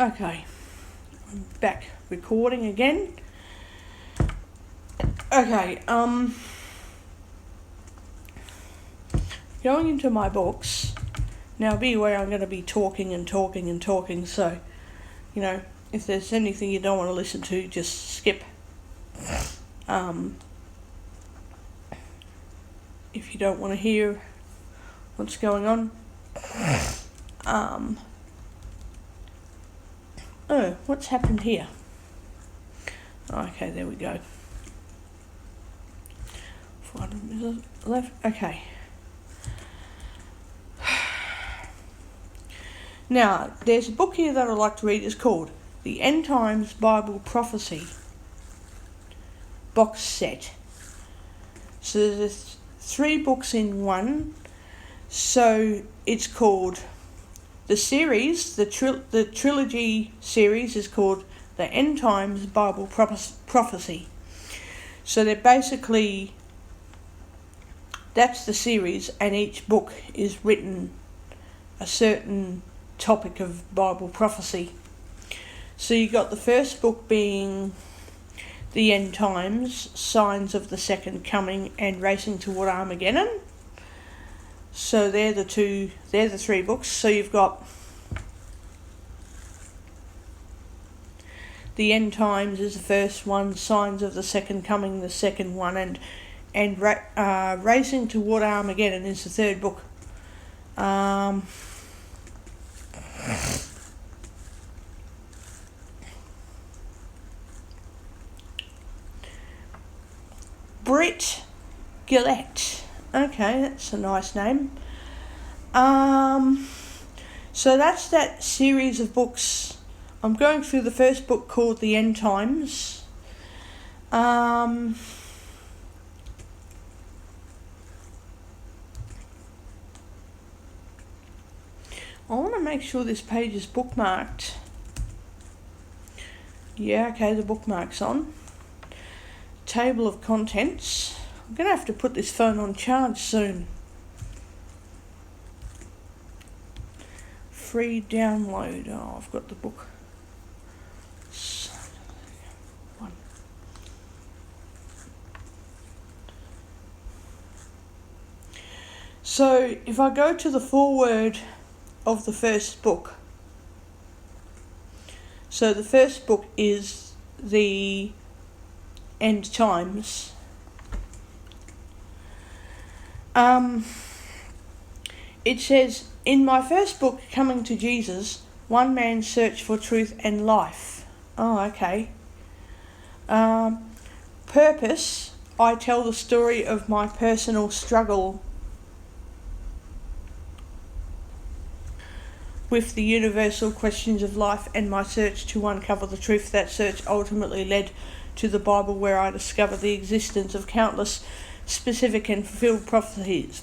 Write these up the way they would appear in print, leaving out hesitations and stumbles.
Okay, I'm back recording again. Okay, going into my books. Now be aware I'm going to be talking, so, if there's anything you don't want to listen to, just skip. If you don't want to hear what's going on. Oh, what's happened here? Okay, there we go. 400 minutes left. Okay. Now, there's a book here that I'd like to read. It's called The End Times Bible Prophecy Box Set. So there's 3 books in one. So it's called the series, the trilogy series is called The End Times Bible Prophecy. So they're basically, that's the series, and each book is written a certain topic of Bible prophecy. So you got the first book being The End Times, Signs of the Second Coming and Racing Toward Armageddon. So they're the 3 books. So you've got The End Times is the first one, Signs of the Second Coming the second one, and Racing Toward Armageddon is the 3rd book. Britt Gillette. Okay, that's a nice name. So that's that series of books. I'm going through the first book called The End Times. I want to make sure this page is bookmarked. Yeah, okay, the bookmark's on. Table of contents. I'm going to have to put this phone on charge soon. Free download. Oh, I've got the book. So if I go to the foreword of the first book. So the first book is The End Times. It says, in my first book, Coming to Jesus, one man's search for truth and life. Oh, okay. Purpose, I tell the story of my personal struggle with the universal questions of life and my search to uncover the truth. That search ultimately led to the Bible, where I discovered the existence of countless specific and fulfilled prophecies.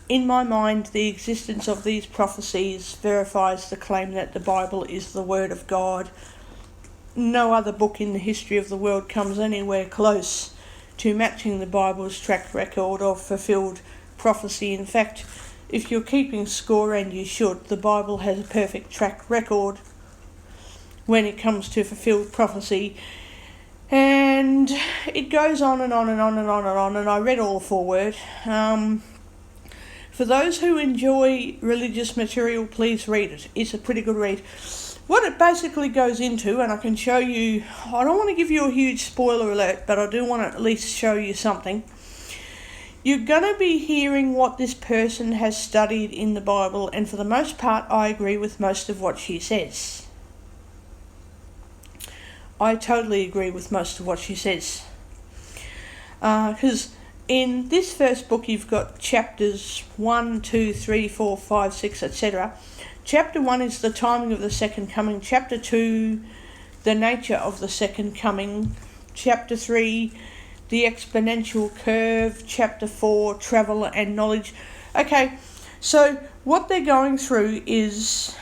In my mind, the existence of these prophecies verifies the claim that the Bible is the Word of God. No other book in the history of the world comes anywhere close to matching the Bible's track record of fulfilled prophecy. In fact, if you're keeping score, and you should, the Bible has a perfect track record when it comes to fulfilled prophecy. And it goes on and on and on and on and on, and I read all the foreword. For those who enjoy religious material, please read it. It's a pretty good read. What it basically goes into, and I can show you, I don't want to give you a huge spoiler alert, but I do want to at least show you something. You're going to be hearing what this person has studied in the Bible, and for the most part, I agree with most of what she says. I totally agree with most of what she says. Because in this first book, you've got chapters 1, 2, 3, 4, 5, 6, etc. Chapter 1 is the timing of the second coming. Chapter 2, the nature of the second coming. Chapter 3, the exponential curve. Chapter 4, travel and knowledge. Okay, so what they're going through is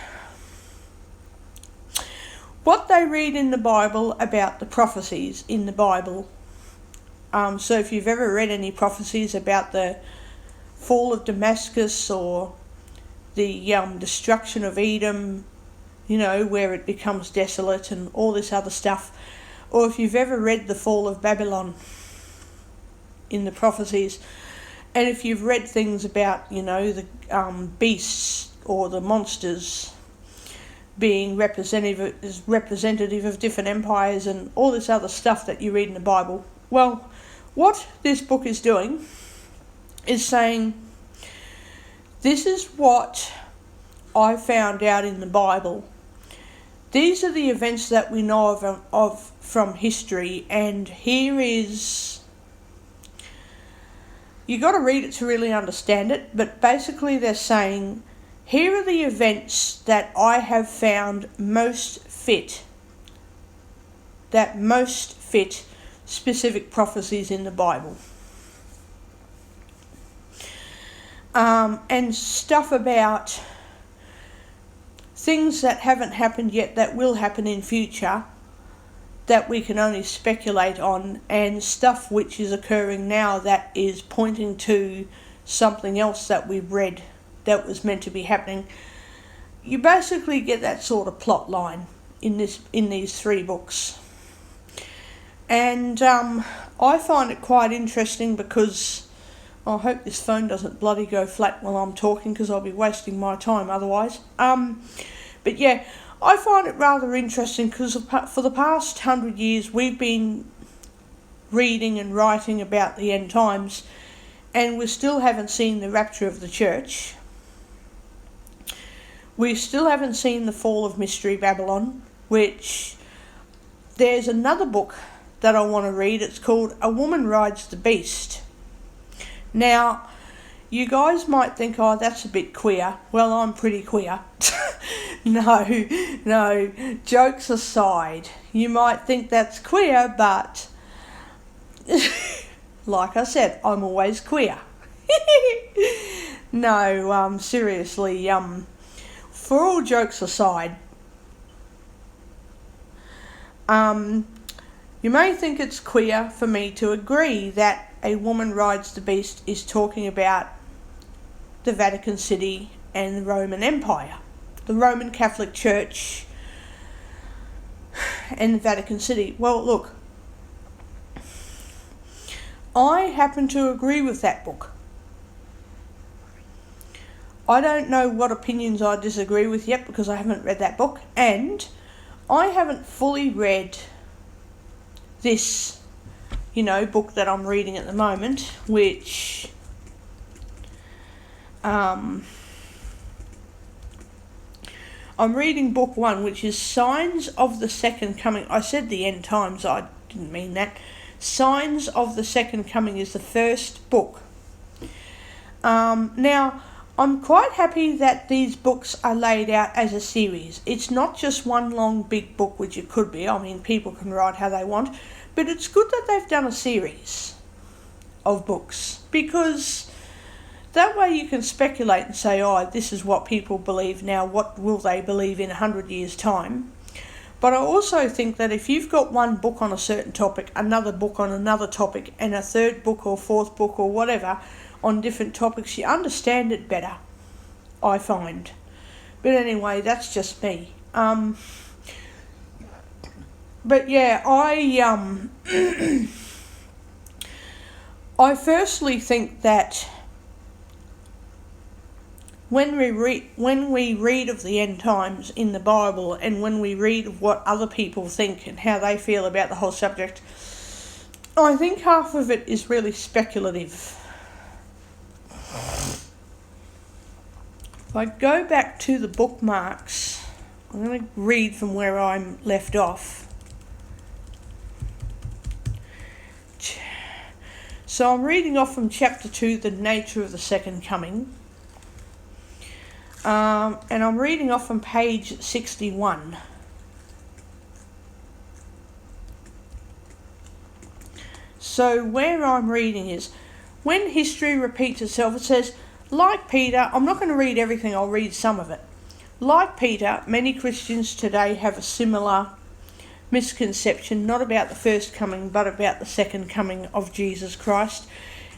what they read in the Bible about the prophecies in the Bible. So if you've ever read any prophecies about the fall of Damascus or the destruction of Edom, where it becomes desolate and all this other stuff. Or if you've ever read The Fall of Babylon in the prophecies, and if you've read things about, the beasts or the monsters being representative of different empires and all this other stuff that you read in the Bible. Well, what this book is doing is saying, this is what I found out in the Bible. These are the events that we know of from history, and here is... You got to read it to really understand it, but basically they're saying, here are the events that I have found most fit specific prophecies in the Bible. And stuff about things that haven't happened yet that will happen in future that we can only speculate on, and stuff which is occurring now that is pointing to something else that we've read that was meant to be happening. You basically get that sort of plot line in these 3 books. And I find it quite interesting because I hope this phone doesn't bloody go flat while I'm talking, because I'll be wasting my time otherwise. But yeah, I find it rather interesting because for the past 100 years we've been reading and writing about the end times, and we still haven't seen the rapture of the church. We still haven't seen the fall of Mystery Babylon, which there's another book that I want to read. It's called A Woman Rides the Beast. Now, you guys might think, oh, that's a bit queer. Well, I'm pretty queer. No, jokes aside. You might think that's queer, but like I said, I'm always queer. No, seriously, for all jokes aside, you may think it's queer for me to agree that A Woman Rides the Beast is talking about the Vatican City and the Roman Empire, the Roman Catholic Church and the Vatican City. Well, look, I happen to agree with that book. I don't know what opinions I disagree with yet because I haven't read that book, and I haven't fully read this, book that I'm reading at the moment, which I'm reading book 1, which is Signs of the Second Coming. I said the end times, I didn't mean that. Signs of the Second Coming is the first book. Now, I'm quite happy that these books are laid out as a series. It's not just one long big book, which it could be. I mean, people can write how they want. But it's good that they've done a series of books, because that way you can speculate and say, oh, this is what people believe now. What will they believe in 100 years' time? But I also think that if you've got one book on a certain topic, another book on another topic, and a third book or fourth book or whatever on different topics, you understand it better, I find. But anyway, that's just me. But yeah, I firstly think that when we read of the end times in the Bible, and when we read of what other people think and how they feel about the whole subject, I think half of it is really speculative. If I go back to the bookmarks, I'm going to read from where I'm left off. So I'm reading off from chapter 2, The Nature of the Second Coming. And I'm reading off from page 61. So where I'm reading is, when history repeats itself, it says, like Peter, I'm not going to read everything, I'll read some of it. Like Peter, many Christians today have a similar misconception, not about the first coming, but about the second coming of Jesus Christ.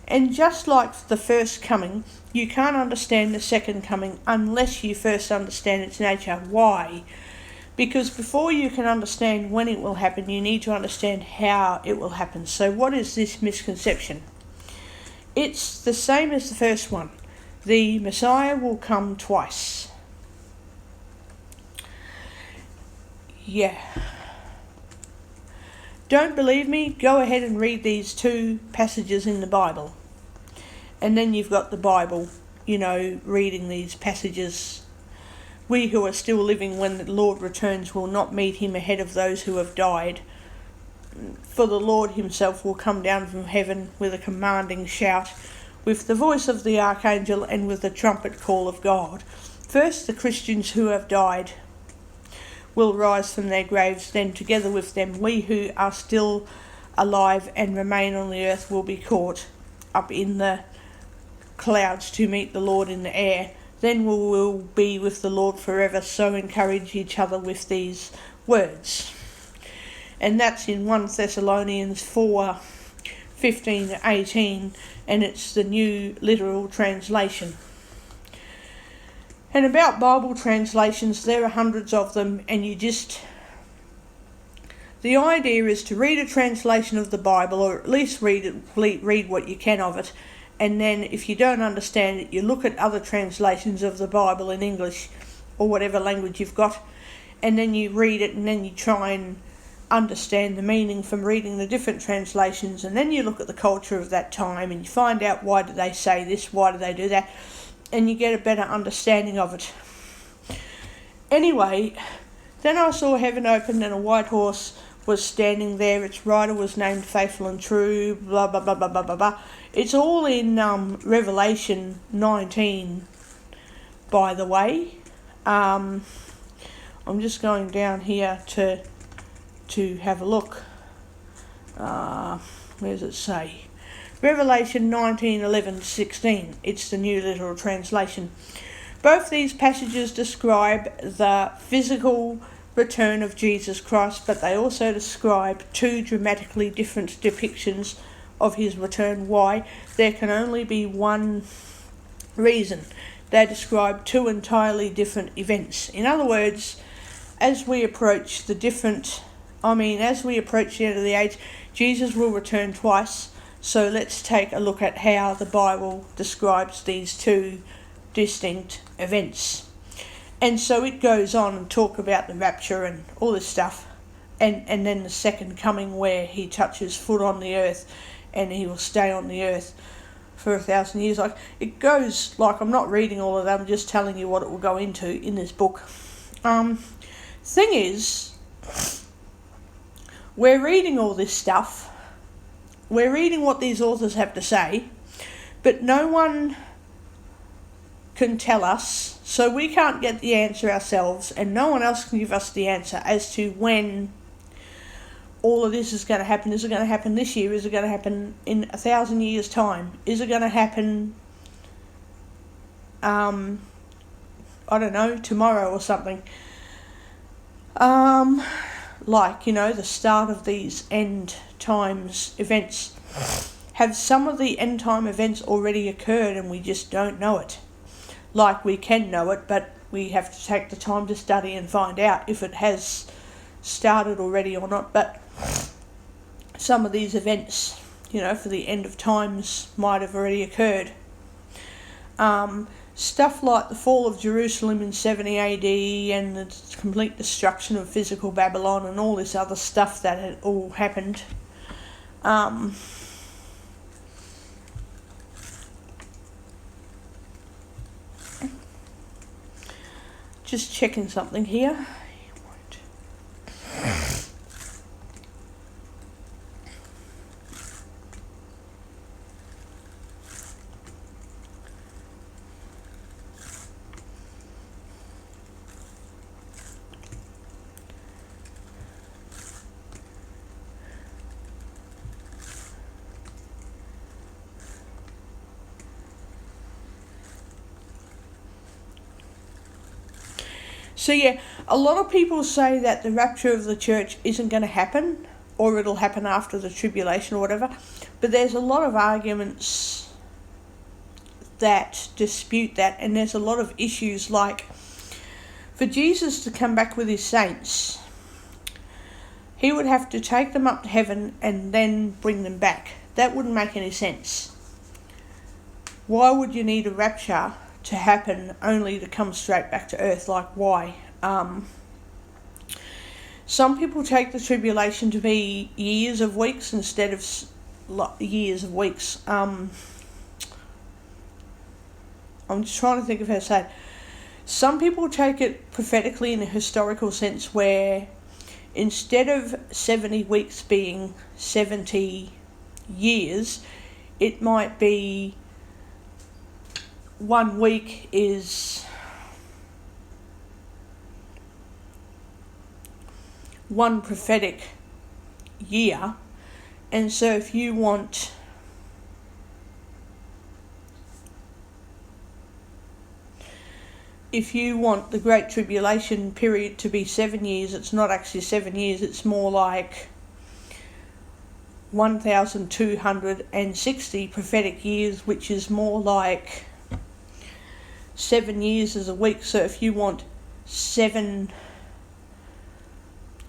And just like the first coming, you can't understand the second coming unless you first understand its nature. Why? Because before you can understand when it will happen, you need to understand how it will happen. So what is this misconception? It's the same as the first one. The Messiah will come twice. Yeah. Don't believe me? Go ahead and read these two passages in the Bible. And then you've got the Bible, reading these passages. We who are still living when the Lord returns will not meet him ahead of those who have died. For the Lord himself will come down from heaven with a commanding shout, with the voice of the archangel and with the trumpet call of God. First the Christians who have died will rise from their graves, then together with them we who are still alive and remain on the earth will be caught up in the clouds to meet the Lord in the air. Then we will be with the Lord forever, so encourage each other with these words. And that's in 1 Thessalonians 4:15-18, and it's the New Literal Translation. And about Bible translations, there are hundreds of them, and the idea is to read a translation of the Bible, or at least read what you can of it, and then if you don't understand it, you look at other translations of the Bible in English, or whatever language you've got, and then you read it, and then you try and understand the meaning from reading the different translations, and then you look at the culture of that time, and you find out why do they say this, why do they do that, and you get a better understanding of it. Anyway, then I saw heaven open and a white horse was standing there. Its rider was named Faithful and True, blah, blah, blah, blah, blah, blah, blah. It's all in Revelation 19, by the way. I'm just going down here to have a look. Where does it say? Revelation 19:11-16. It's the New Literal Translation. Both these passages describe the physical return of Jesus Christ, but they also describe two dramatically different depictions of his return. Why? There can only be one reason. They describe two entirely different events. In other words, as we approach the end of the age, Jesus will return twice. So let's take a look at how the Bible describes these two distinct events. And so it goes on and talk about the rapture and all this stuff, and then the second coming where he touches foot on the earth and he will stay on the earth for 1,000 years. Like it goes, like I'm not reading all of that, I'm just telling you what it will go into in this book. Thing is, we're reading all this stuff. We're reading what these authors have to say, but no one can tell us, so we can't get the answer ourselves, and no one else can give us the answer as to when all of this is going to happen. Is it going to happen this year? Is it going to happen in 1,000 years' time? Is it going to happen, I don't know, tomorrow or something? The start of these end times events. Have some of the end time events already occurred and we just don't know it? Like we can know it, but we have to take the time to study and find out if it has started already or not. But some of these events, for the end of times might have already occurred. Stuff like the fall of Jerusalem in 70 AD and the complete destruction of physical Babylon and all this other stuff that had all happened. Just checking something here. So yeah, a lot of people say that the rapture of the church isn't going to happen, or it'll happen after the tribulation or whatever. But there's a lot of arguments that dispute that, and there's a lot of issues like, For Jesus to come back with his saints, he would have to take them up to heaven and then bring them back. That wouldn't make any sense. Why would you need a rapture to happen only to come straight back to earth? Like, why? Some people take the tribulation to be years of weeks instead of years of weeks. I'm just trying to think of how to say it. Some people take it prophetically in a historical sense, where instead of 70 weeks being 70 years, it might be 1 week is 1 prophetic year. And so if you want the Great Tribulation period to be 7 years, it's not actually 7 years, it's more like 1,260 prophetic years, which is more like 7 years as a week. So if you want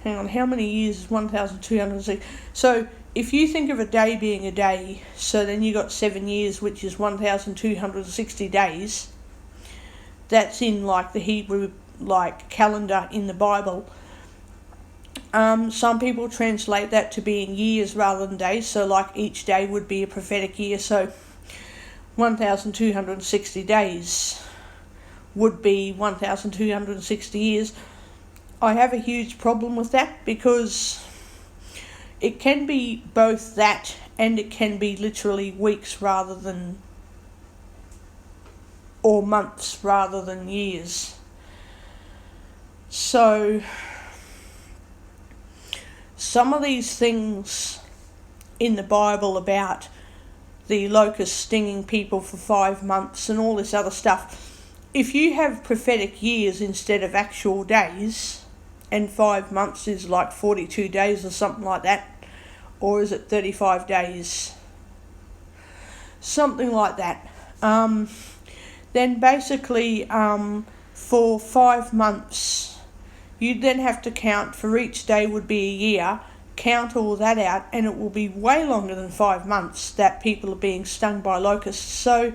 how many years is 1,260? So if you think of a day being a day, so then you got 7 years, which is 1,260 days. That's in like the Hebrew calendar in the Bible. Some people translate that to being years rather than days, so like each day would be a prophetic year. So 1,260 days would be 1,260 years. I have a huge problem with that, because it can be both that and it can be literally weeks rather than, or months rather than years. So some of these things in the Bible about the locust stinging people for 5 months and all this other stuff, if you have prophetic years instead of actual days, and 5 months is like 42 days or something like that, or is it 35 days? Something like that. Then basically for 5 months, you'd then have to count, for each day would be a year, count all that out, and it will be way longer than 5 months that people are being stung by locusts. So,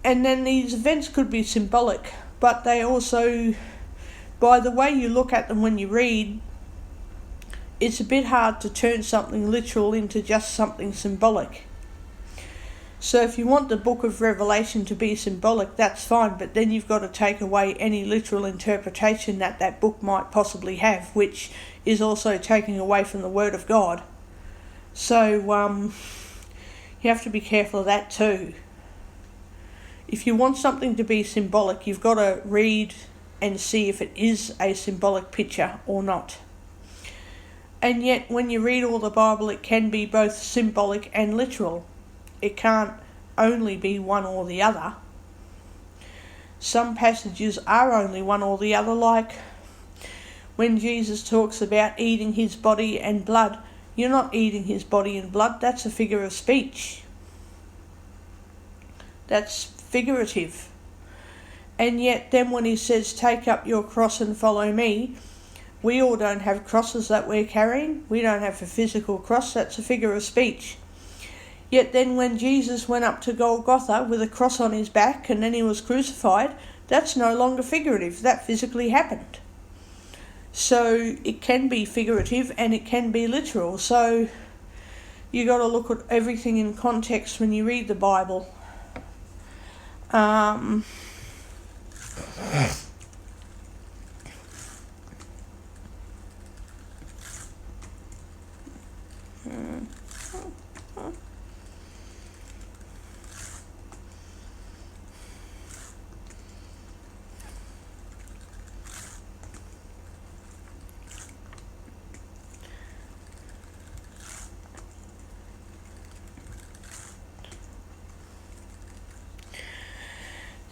and then these events could be symbolic, but they also, by the way you look at them when you read, it's a bit hard to turn something literal into just something symbolic. So if you want the book of Revelation to be symbolic, that's fine, but then you've got to take away any literal interpretation that book might possibly have, which is also taking away from the Word of God. So you have to be careful of that too. If you want something to be symbolic, you've got to read and see if it is a symbolic picture or not. And yet when you read all the Bible, it can be both symbolic and literal. It can't only be one or the other. Some passages are only one or the other, like when Jesus talks about eating his body and blood. You're not eating his body and blood, that's a figure of speech. That's figurative. And yet then when he says, take up your cross and follow me, we all don't have crosses that we're carrying. We don't have a physical cross, that's a figure of speech. Yet then when Jesus went up to Golgotha with a cross on his back and then he was crucified, that's no longer figurative, that physically happened. So it can be figurative and it can be literal. So you got to look at everything in context when you read the Bible.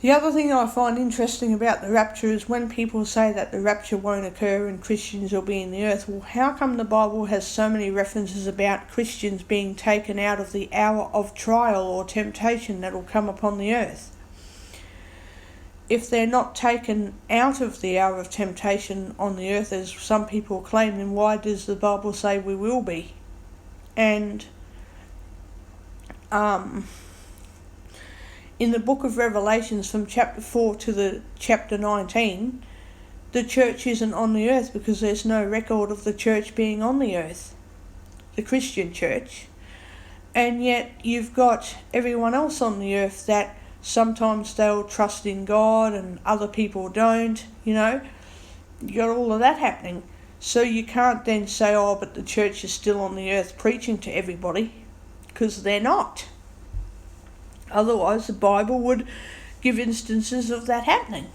The other thing I find interesting about the rapture is when people say that the rapture won't occur and Christians will be in the earth. Well, how come the Bible has so many references about Christians being taken out of the hour of trial or temptation that will come upon the earth? if they're not taken out of the hour of temptation on the earth, as some people claim, then why does the Bible say we will be? And in the book of Revelations, from chapter 4 to the chapter 19, the church isn't on the earth because there's no record of the church being on the earth, the Christian church. And yet you've got everyone else on the earth that sometimes they'll trust in God and other people don't, you know. You got all of that happening. So you can't then say, oh, but the church is still on the earth preaching to everybody, because they're not. Otherwise the Bible would give instances of that happening.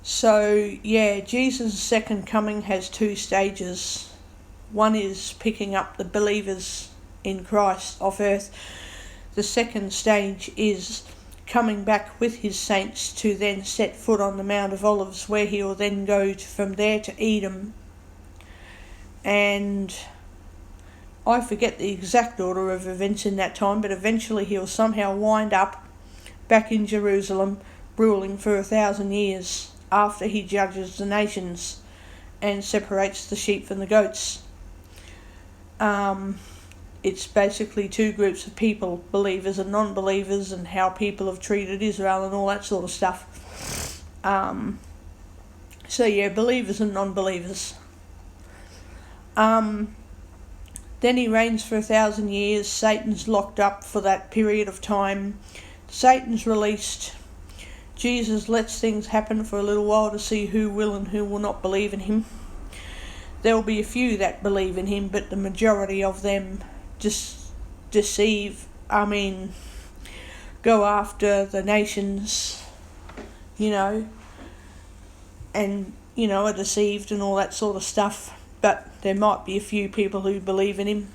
So, yeah, Jesus' second coming has two stages. One is picking up the believers in Christ off earth. The second stage is coming back with his saints to then set foot on the Mount of Olives, where he will then go from there to Edom. And I forget the exact order of events in that time, but eventually he'll somehow wind up back in Jerusalem, ruling for 1,000 years after he judges the nations and separates the sheep from the goats. It's basically two groups of people, believers and non-believers, and how people have treated Israel and all that sort of stuff. So yeah, believers and non-believers. Then he reigns for 1,000 years. Satan's locked up for that period of time. Satan's released. Jesus lets things happen for a little while to see who will and who will not believe in him. There will be a few that believe in him, but the majority of them just go after the nations, and, are deceived and all that sort of stuff. But there might be a few people who believe in him.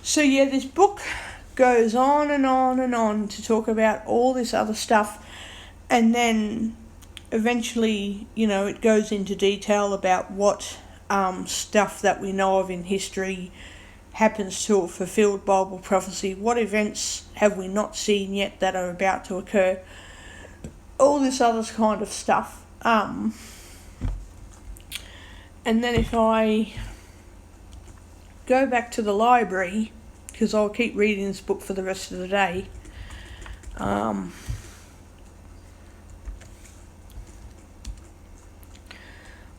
So yeah, this book goes on and on and on to talk about all this other stuff, and then eventually, it goes into detail about what stuff that we know of in history happens to have fulfilled Bible prophecy. What events have we not seen yet that are about to occur? All this other kind of stuff. And then if I go back to the library, because I'll keep reading this book for the rest of the day,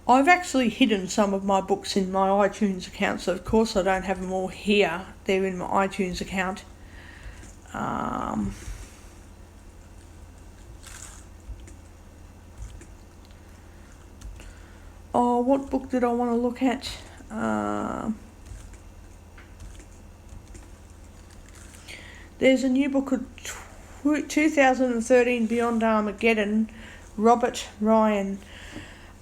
I've actually hidden some of my books in my iTunes account, so of course I don't have them all here. They're in my iTunes account. What book did I want to look at? There's a new book of 2013 Beyond Armageddon, Robert Ryan.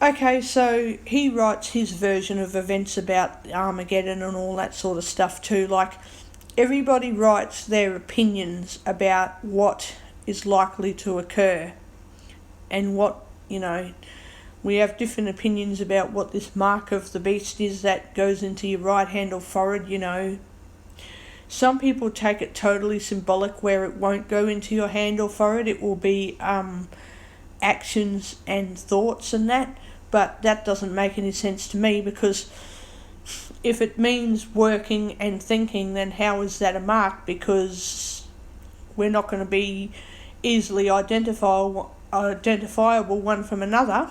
Okay, so he writes his version of events about Armageddon and all that sort of stuff too. Like, everybody writes their opinions about what is likely to occur and what, we have different opinions about what this mark of the beast is that goes into your right hand or forehead, Some people take it totally symbolic, where it won't go into your hand or forehead. It will be actions and thoughts and that. But that doesn't make any sense to me, because if it means working and thinking, then how is that a mark? Because we're not going to be easily identifiable one from another.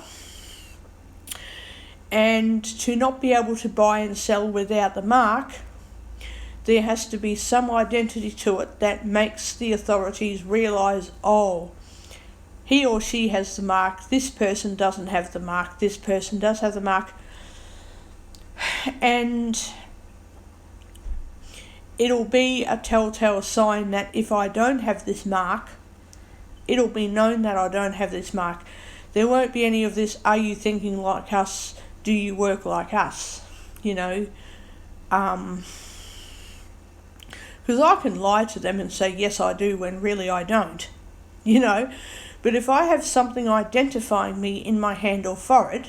And to not be able to buy and sell without the mark, there has to be some identity to it that makes the authorities realise, oh, he or she has the mark, this person doesn't have the mark, this person does have the mark. And it'll be a telltale sign that if I don't have this mark, it'll be known that I don't have this mark. There won't be any of this, are you thinking like us, do you work like us, because I can lie to them and say, yes, I do, when really I don't, But if I have something identifying me in my hand or forehead,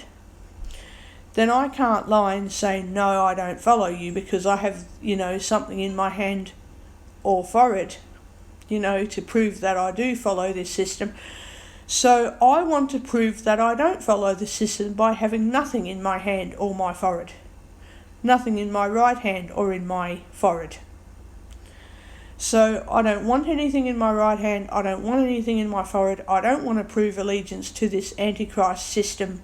then I can't lie and say, no, I don't follow you, because I have, something in my hand or forehead, to prove that I do follow this system. So I want to prove that I don't follow the system by having nothing in my hand or my forehead. Nothing in my right hand or in my forehead. So I don't want anything in my right hand, I don't want anything in my forehead, I don't want to prove allegiance to this Antichrist system,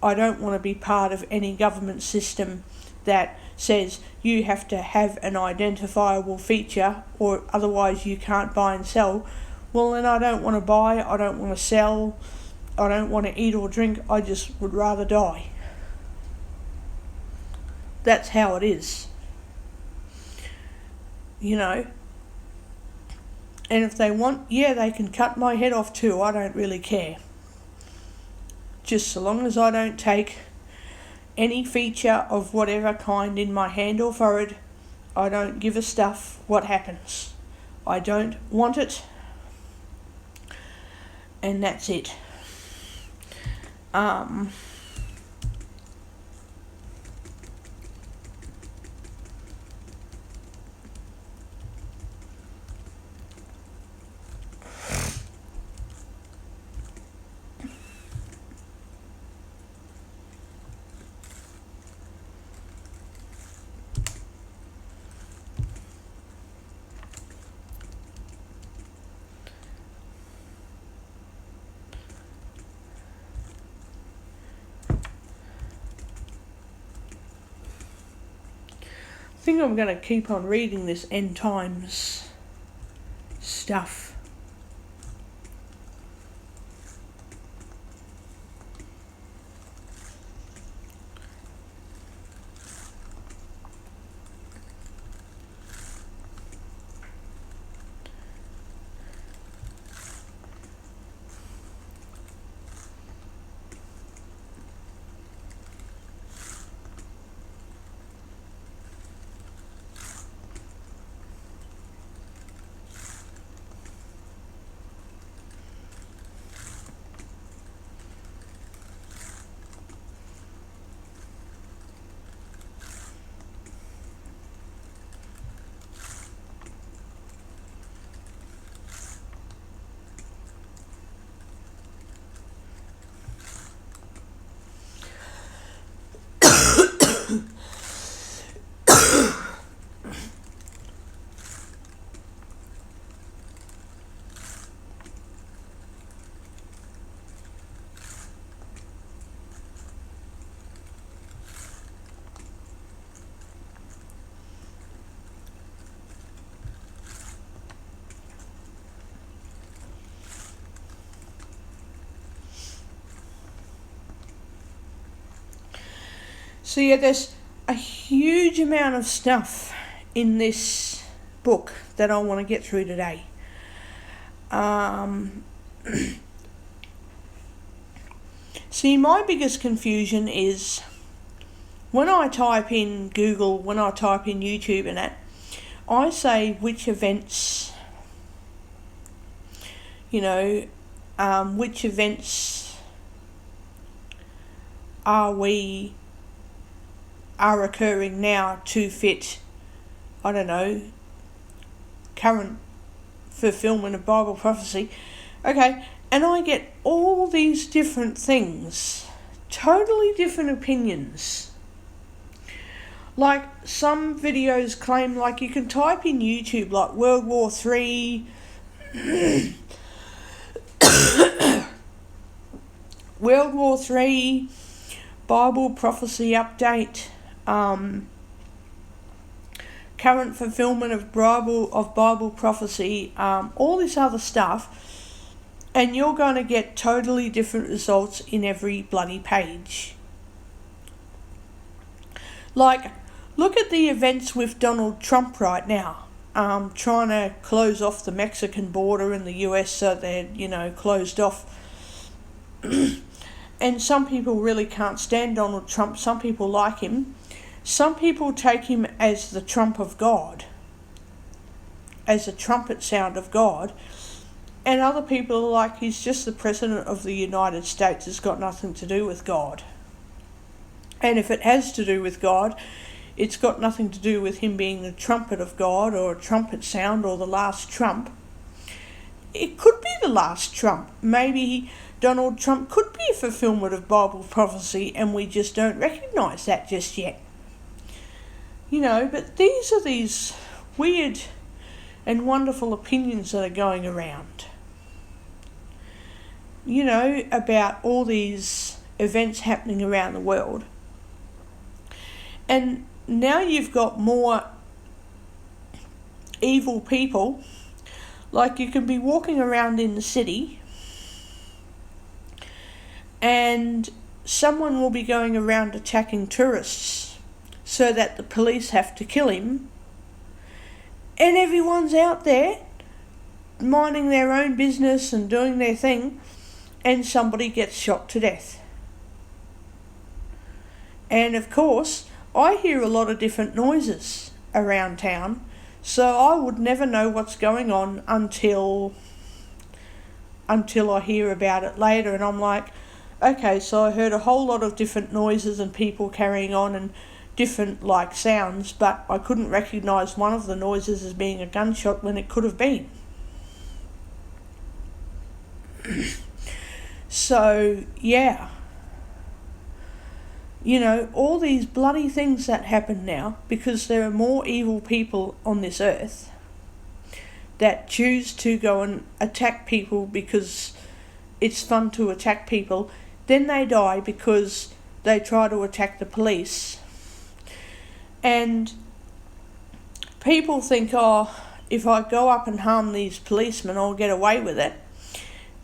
I don't want to be part of any government system that says you have to have an identifiable feature or otherwise you can't buy and sell. Well, then I don't want to buy, I don't want to sell, I don't want to eat or drink, I just would rather die. That's how it is. And if they want, they can cut my head off too, I don't really care. Just so long as I don't take any feature of whatever kind in my hand or forehead, I don't give a stuff what happens. I don't want it. And that's it. I think I'm going to keep on reading this end times stuff. So there's a huge amount of stuff in this book that I want to get through today. See, my biggest confusion is when I type in Google, when I type in YouTube and that, I say which events, which events are occurring now to fit, current fulfillment of Bible prophecy. Okay, and I get all these different things, totally different opinions. Like, some videos claim, like, you can type in YouTube, like, World War III, World War III, Bible prophecy update, current fulfillment of Bible prophecy, all this other stuff, and you're going to get totally different results in every bloody page. Like, look at the events with Donald Trump right now, trying to close off the Mexican border in the US so they're, closed off. And some people really can't stand Donald Trump. Some people like him. Some people take him as the trump of God, as a trumpet sound of God. And other people are like, he's just the President of the United States. It's got nothing to do with God. And if it has to do with God, it's got nothing to do with him being the trumpet of God or a trumpet sound or the last trump. It could be the last trump. Maybe Donald Trump could be a fulfillment of Bible prophecy and we just don't recognise that just yet. But these are these weird and wonderful opinions that are going around. About all these events happening around the world. And now you've got more evil people. Like, you can be walking around in the city and someone will be going around attacking tourists so that the police have to kill him. And everyone's out there minding their own business and doing their thing, and somebody gets shot to death. And of course, I hear a lot of different noises around town, so I would never know what's going on until I hear about it later, and I'm like, okay, so I heard a whole lot of different noises and people carrying on and different sounds, but I couldn't recognise one of the noises as being a gunshot when it could have been. So, yeah. All these bloody things that happen now, because there are more evil people on this earth that choose to go and attack people because it's fun to attack people. Then they die because they try to attack the police. And people think, if I go up and harm these policemen, I'll get away with it.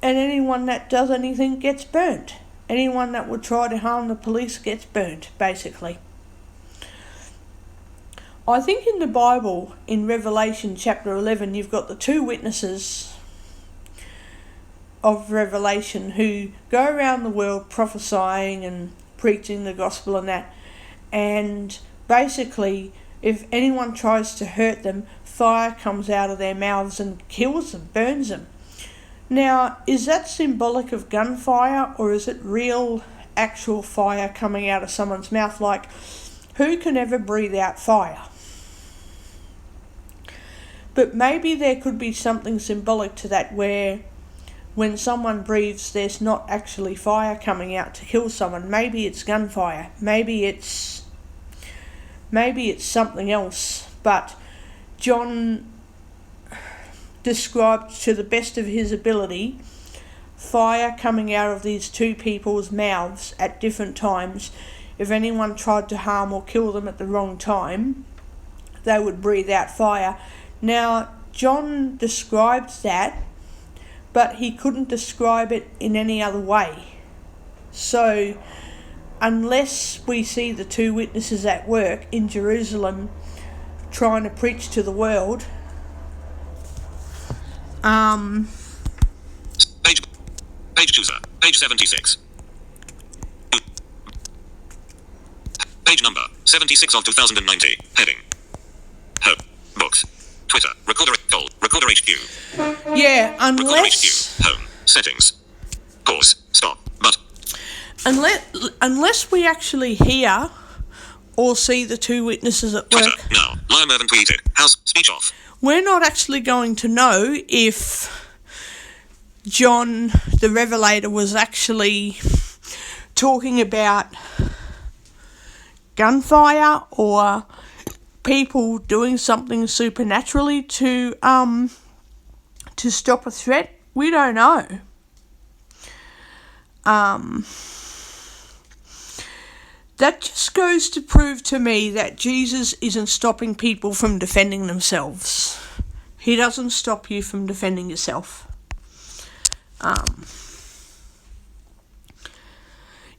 And anyone that does anything gets burnt. Anyone that would try to harm the police gets burnt, basically. I think in the Bible, in Revelation chapter 11, you've got the two witnesses of Revelation who go around the world prophesying and preaching the gospel and that. And basically, if anyone tries to hurt them, fire comes out of their mouths and kills them, burns them. Now, is that symbolic of gunfire, or is it real, actual fire coming out of someone's mouth? Like, who can ever breathe out fire? But maybe there could be something symbolic to that, where when someone breathes, there's not actually fire coming out to kill someone. Maybe it's gunfire. Maybe it's something else. But John described to the best of his ability fire coming out of these two people's mouths at different times. If anyone tried to harm or kill them at the wrong time, they would breathe out fire. Now, John described that, but he couldn't describe it in any other way. So, unless we see the two witnesses at work in Jerusalem trying to preach to the world, Page chooser. Page 76. Page number 76 of 2090. Heading. Home. Books. Twitter. Recorder. Goal. Recorder HQ. Yeah, unless... Recorder HQ. Home. Settings. Pause. Stop. But... Unless we actually hear or see the two witnesses at work... Twitter. Now. Liam Irvin tweeted. House. Speech off. we're not actually going to know if John the Revelator was actually talking about gunfire or people doing something supernaturally to stop a threat. We don't know. That just goes to prove to me that Jesus isn't stopping people from defending themselves. He doesn't stop you from defending yourself.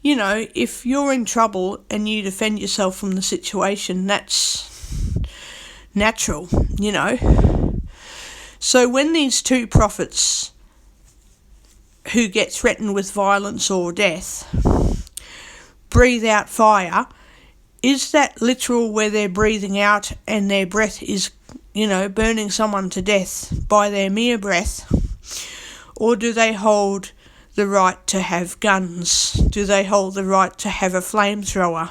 You know, if you're in trouble and you defend yourself from the situation, that's natural, you know. So when these two prophets who get threatened with violence or death breathe out fire, is that literal where they're breathing out and their breath is, you know, burning someone to death by their mere breath? Or do they hold the right to have guns? Do they hold the right to have a flamethrower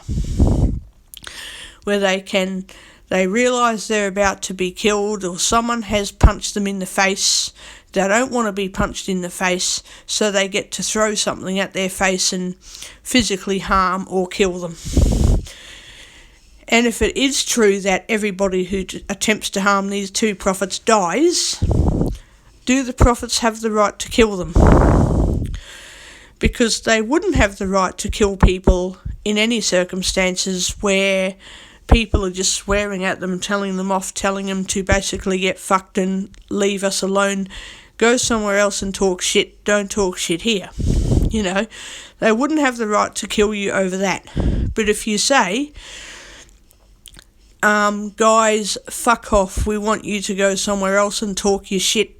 where they realise they're about to be killed, or someone has punched them in the face? They don't want to be punched in the face, so they get to throw something at their face and physically harm or kill them. And if it is true that everybody who attempts to harm these two prophets dies, do the prophets have the right to kill them? Because they wouldn't have the right to kill people in any circumstances where people are just swearing at them, telling them off, telling them to basically get fucked and leave us alone, go somewhere else and talk shit, don't talk shit here. You know, they wouldn't have the right to kill you over that. But if you say, guys, fuck off, we want you to go somewhere else and talk your shit,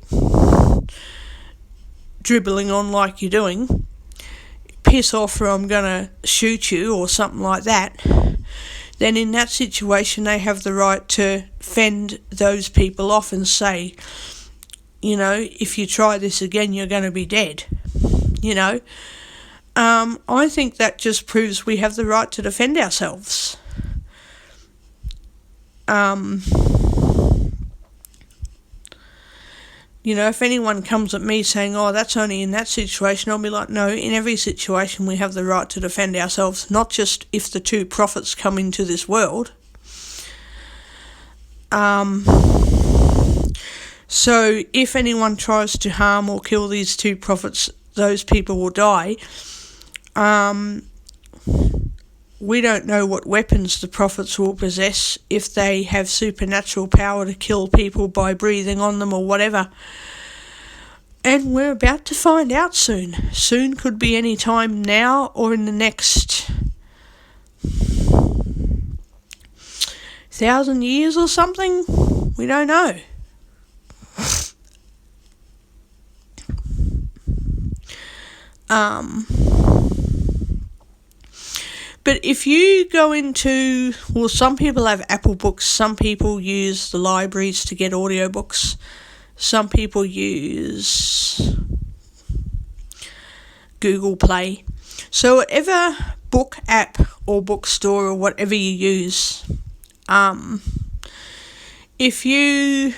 dribbling on like you're doing, piss off or I'm gonna shoot you or something like that, then in that situation they have the right to fend those people off and say, you know, if you try this again you're going to be dead, you know. I think that just proves we have the right to defend ourselves. You know, if anyone comes at me saying, oh, that's only in that situation, I'll be like, no, in every situation we have the right to defend ourselves, not just if the two prophets come into this world. So if anyone tries to harm or kill these two prophets, those people will die. We don't know what weapons the prophets will possess, if they have supernatural power to kill people by breathing on them or whatever. And we're about to find out soon. Soon could be any time now or in the next 1,000 years or something. We don't know. But if you go into, well, some people have Apple Books, some people use the libraries to get audiobooks, some people use Google Play. So whatever book app or bookstore or whatever you use, if you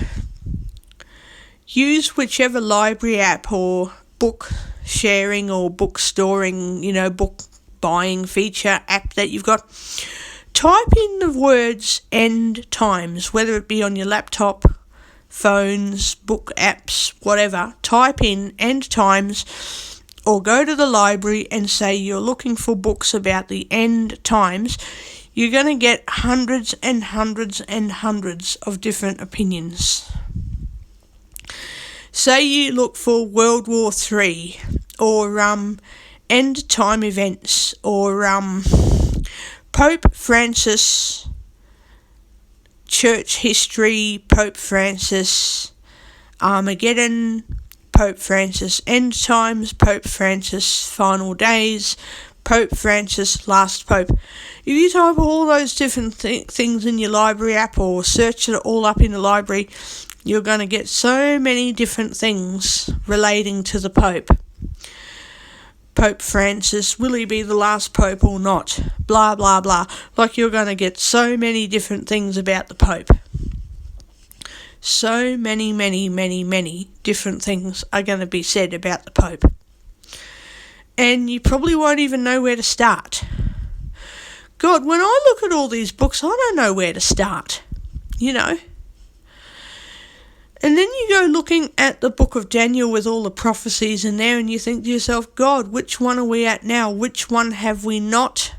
use whichever library app or book sharing or book storing, you know, book buying feature app that you've got, type in the words end times, whether it be on your laptop, phones, book apps, whatever. Type in end times or go to the library and say you're looking for books about the end times. You're going to get hundreds and hundreds and hundreds of different opinions. Say you look for World War III or end time events or Pope Francis, church history, Pope Francis, Armageddon, Pope Francis, end times, Pope Francis, final days, Pope Francis, last pope. If you type all those different things in your library app or search it all up in the library, you're going to get so many different things relating to the Pope. Pope Francis, will he be the last pope or not? Blah, blah, blah. Like, you're going to get so many different things about the Pope. So many, many, many, many different things are going to be said about the Pope. And you probably won't even know where to start. God, when I look at all these books, I don't know where to start, you know. And then you go looking at the book of Daniel with all the prophecies in there, and you think to yourself, God, which one are we at now? Which one have we not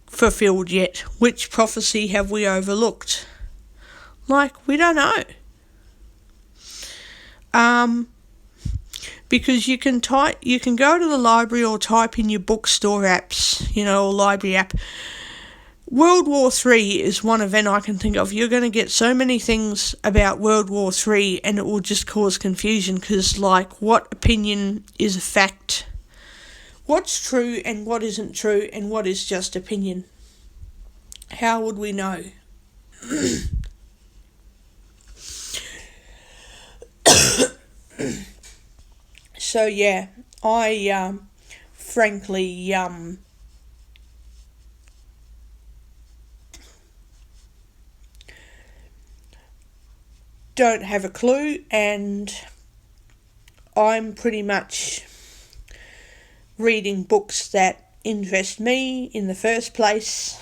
fulfilled yet? Which prophecy have we overlooked? Like, we don't know. Because you can go to the library or type in your bookstore apps, or library app. World War III is one event I can think of. You're going to get so many things about World War III, and it will just cause confusion because, what opinion is a fact? What's true and what isn't true, and what is just opinion? How would we know? So yeah, I frankly don't have a clue, and I'm pretty much reading books that interest me in the first place,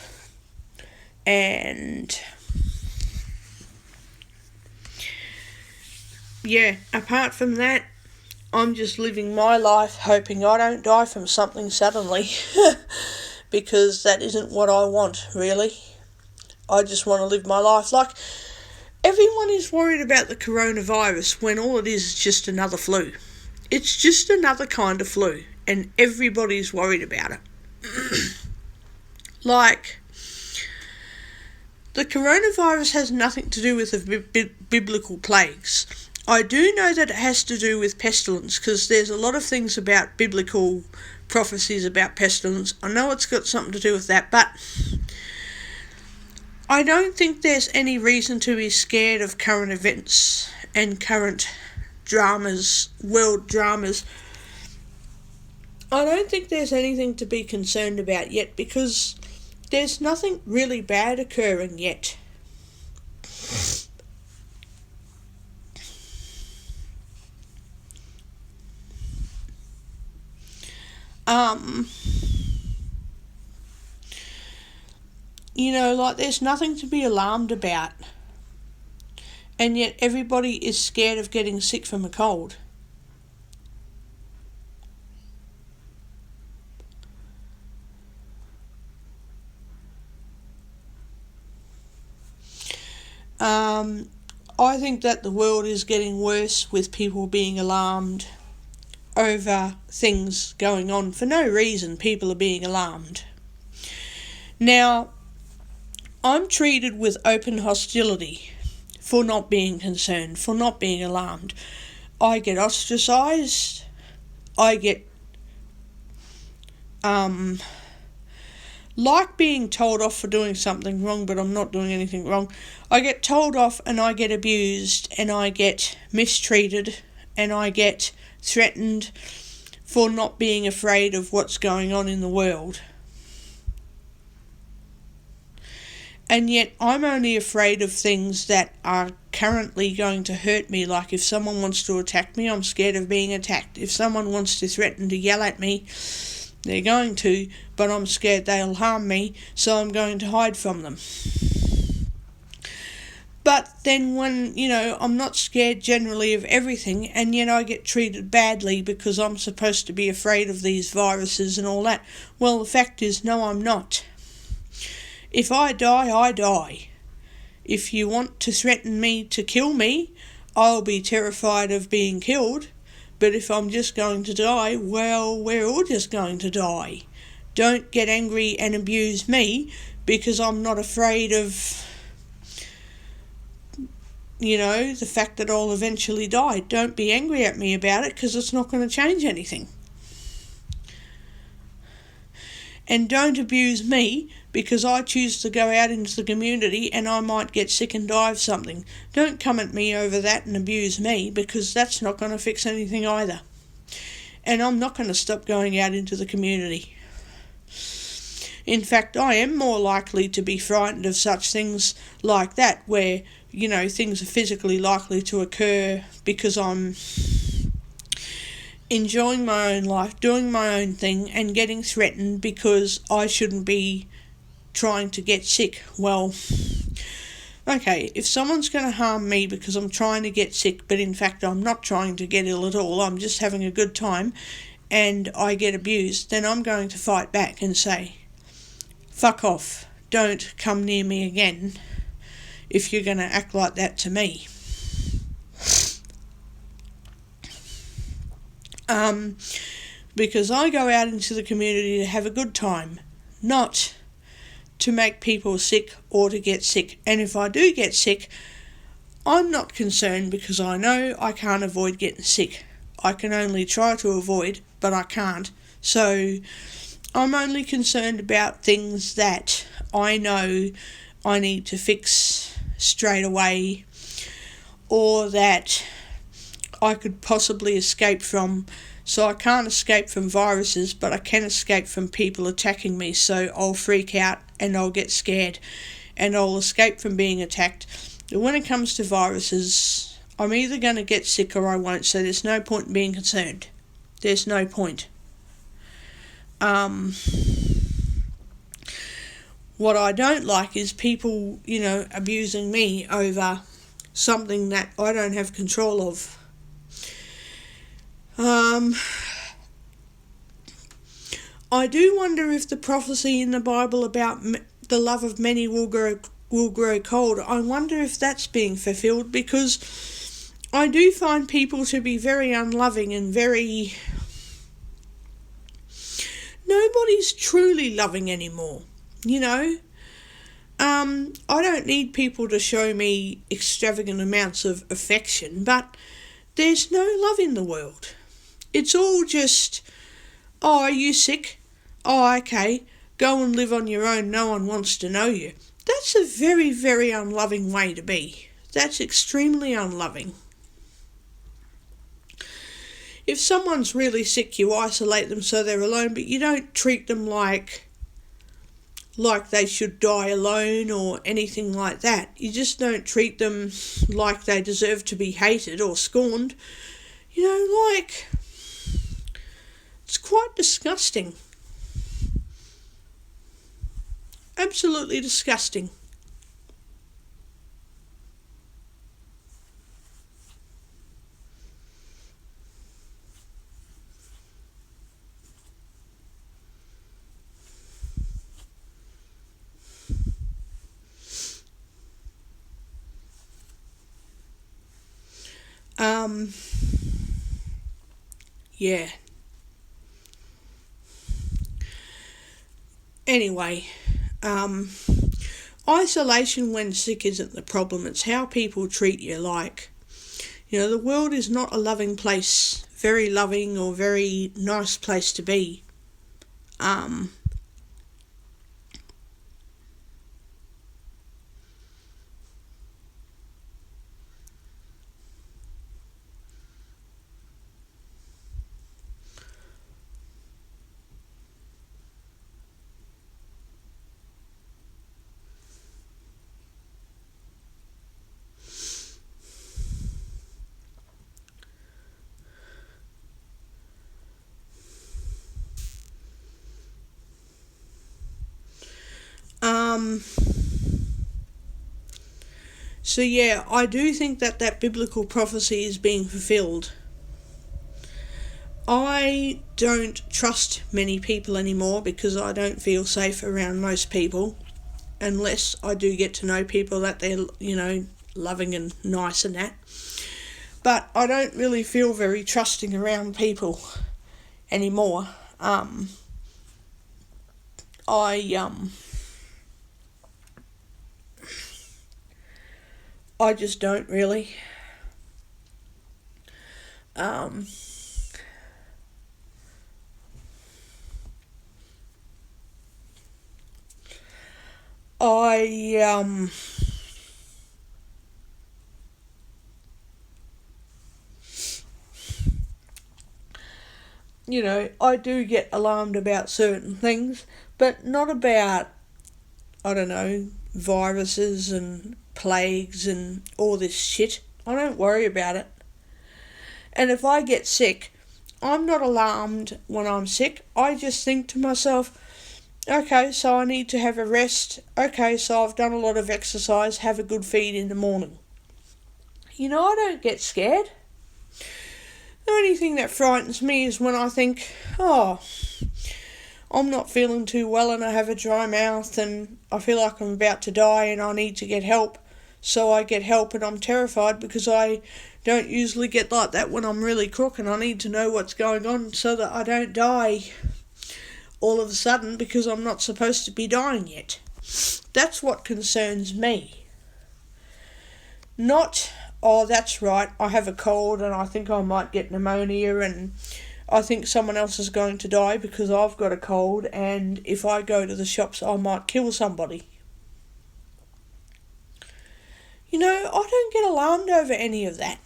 and yeah, apart from that, I'm just living my life hoping I don't die from something suddenly because that isn't what I want, really. I just want to live my life. Everyone is worried about the coronavirus when all it is just another flu. It's just another kind of flu, and everybody's worried about it. The coronavirus has nothing to do with the biblical plagues. I do know that it has to do with pestilence, because there's a lot of things about biblical prophecies about pestilence. I know it's got something to do with that, but I don't think there's any reason to be scared of current events and current dramas, world dramas. I don't think there's anything to be concerned about yet, because there's nothing really bad occurring yet. There's nothing to be alarmed about. And yet everybody is scared of getting sick from a cold. I think that the world is getting worse with people being alarmed over things going on. For no reason, people are being alarmed. Now, I'm treated with open hostility for not being concerned, for not being alarmed. I get ostracised. I get being told off for doing something wrong, but I'm not doing anything wrong. I get told off, and I get abused, and I get mistreated, and I get threatened for not being afraid of what's going on in the world. And yet I'm only afraid of things that are currently going to hurt me. Like if someone wants to attack me, I'm scared of being attacked. If someone wants to threaten to yell at me, they're going to, but I'm scared they'll harm me, so I'm going to hide from them. But then when, I'm not scared generally of everything, and yet I get treated badly because I'm supposed to be afraid of these viruses and all that. Well, the fact is, no, I'm not. If I die, I die. If you want to threaten me to kill me, I'll be terrified of being killed. But if I'm just going to die, well, we're all just going to die. Don't get angry and abuse me because I'm not afraid of, the fact that I'll eventually die. Don't be angry at me about it because it's not going to change anything. And don't abuse me because I choose to go out into the community and I might get sick and die of something. Don't come at me over that and abuse me because that's not going to fix anything either. And I'm not going to stop going out into the community. In fact, I am more likely to be frightened of such things like that, where, things are physically likely to occur because I'm enjoying my own life, doing my own thing, and getting threatened because I shouldn't be trying to get sick. Well, okay, if someone's going to harm me because I'm trying to get sick, but in fact I'm not trying to get ill at all, I'm just having a good time, and I get abused, then I'm going to fight back and say, fuck off, don't come near me again if you're going to act like that to me. Because I go out into the community to have a good time, not to make people sick or to get sick. And if I do get sick, I'm not concerned because I know I can't avoid getting sick. I can only try to avoid, but I can't. So I'm only concerned about things that I know I need to fix straight away, or that I could possibly escape from. So I can't escape from viruses, but I can escape from people attacking me. So I'll freak out and I'll get scared and I'll escape from being attacked. But when it comes to viruses, I'm either going to get sick or I won't. So there's no point in being concerned. There's no point. What I don't like is people, abusing me over something that I don't have control of. I do wonder if the prophecy in the Bible about the love of many will grow cold, I wonder if that's being fulfilled, because I do find people to be very unloving and very... Nobody's truly loving anymore, I don't need people to show me extravagant amounts of affection, but there's no love in the world. It's all just, oh, are you sick? Oh, okay, go and live on your own, no one wants to know you. That's a very, very unloving way to be. That's extremely unloving. If someone's really sick, you isolate them so they're alone, but you don't treat them like they should die alone or anything like that. You just don't treat them like they deserve to be hated or scorned. It's quite disgusting. Absolutely disgusting. Yeah. Anyway, isolation when sick isn't the problem. It's how people treat you. The world is not a loving place, very loving or very nice place to be. So yeah, I do think that biblical prophecy is being fulfilled. I don't trust many people anymore because I don't feel safe around most people, unless I do get to know people that they're, loving and nice and that. But I don't really feel very trusting around people anymore. I just don't really. you know, I do get alarmed about certain things, but not about, I don't know, viruses and plagues and all this shit. I don't worry about it. And if I get sick, I'm not alarmed when I'm sick. I just think to myself, okay, so I need to have a rest. Okay, so I've done a lot of exercise, have a good feed in the morning. You know, I don't get scared. The only thing that frightens me is when I think, oh, I'm not feeling too well and I have a dry mouth and I feel like I'm about to die and I need to get help. So I get help and I'm terrified because I don't usually get like that when I'm really crook, and I need to know what's going on so that I don't die all of a sudden because I'm not supposed to be dying yet. That's what concerns me. Not, oh, that's right, I have a cold and I think I might get pneumonia and I think someone else is going to die because I've got a cold, and if I go to the shops I might kill somebody. You know, I don't get alarmed over any of that.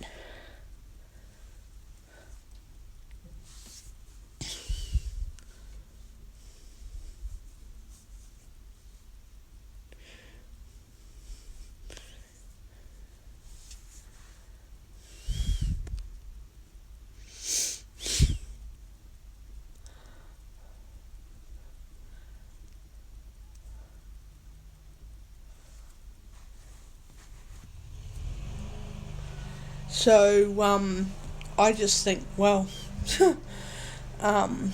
So, I just think, well, um,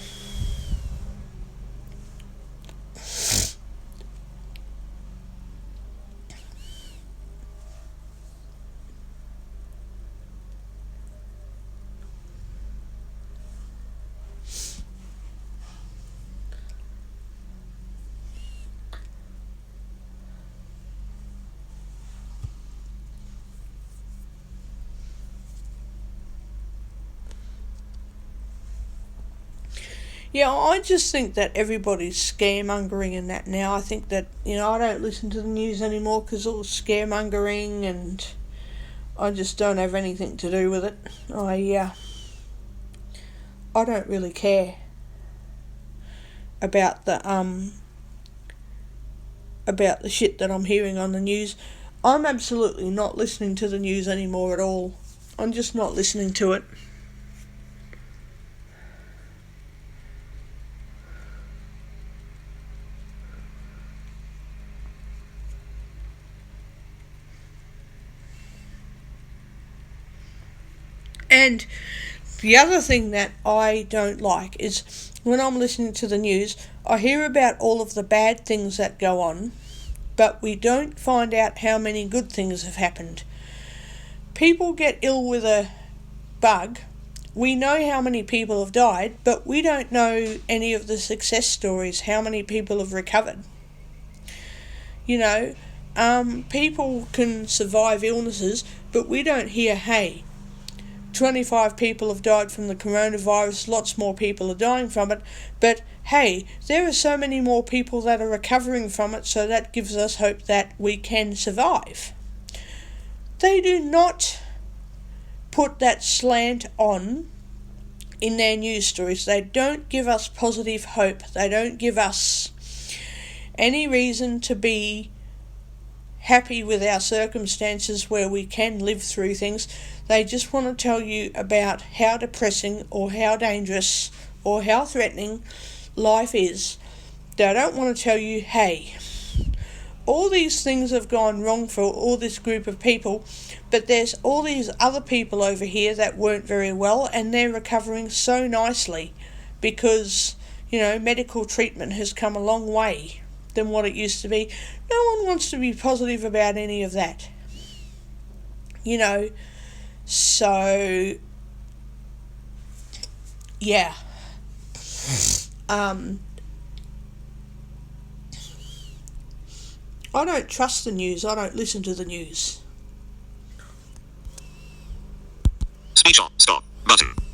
yeah, I just think that everybody's scaremongering and that now. I think that, you know, I don't listen to the news anymore because all the scaremongering, and I just don't have anything to do with it. I don't really care about the shit that I'm hearing on the news. I'm absolutely not listening to the news anymore at all. I'm just not listening to it. And the other thing that I don't like is when I'm listening to the news, I hear about all of the bad things that go on, but we don't find out how many good things have happened. People get ill with a bug. We know how many people have died, but we don't know any of the success stories, how many people have recovered. You know, people can survive illnesses, but we don't hear, hey, 25 people have died from the coronavirus, lots more people are dying from it, but hey, there are so many more people that are recovering from it, so that gives us hope that we can survive. They do not put that slant on in their news stories. They don't give us positive hope. They don't give us any reason to be happy with our circumstances where we can live through things. They just want to tell you about how depressing or how dangerous or how threatening life is. They don't want to tell you, hey, all these things have gone wrong for all this group of people, but there's all these other people over here that weren't very well and they're recovering so nicely because, you know, medical treatment has come a long way than what it used to be. No one wants to be positive about any of that. You know, so yeah. I don't trust the news. I don't listen to the news. Speech on. Stop. Button.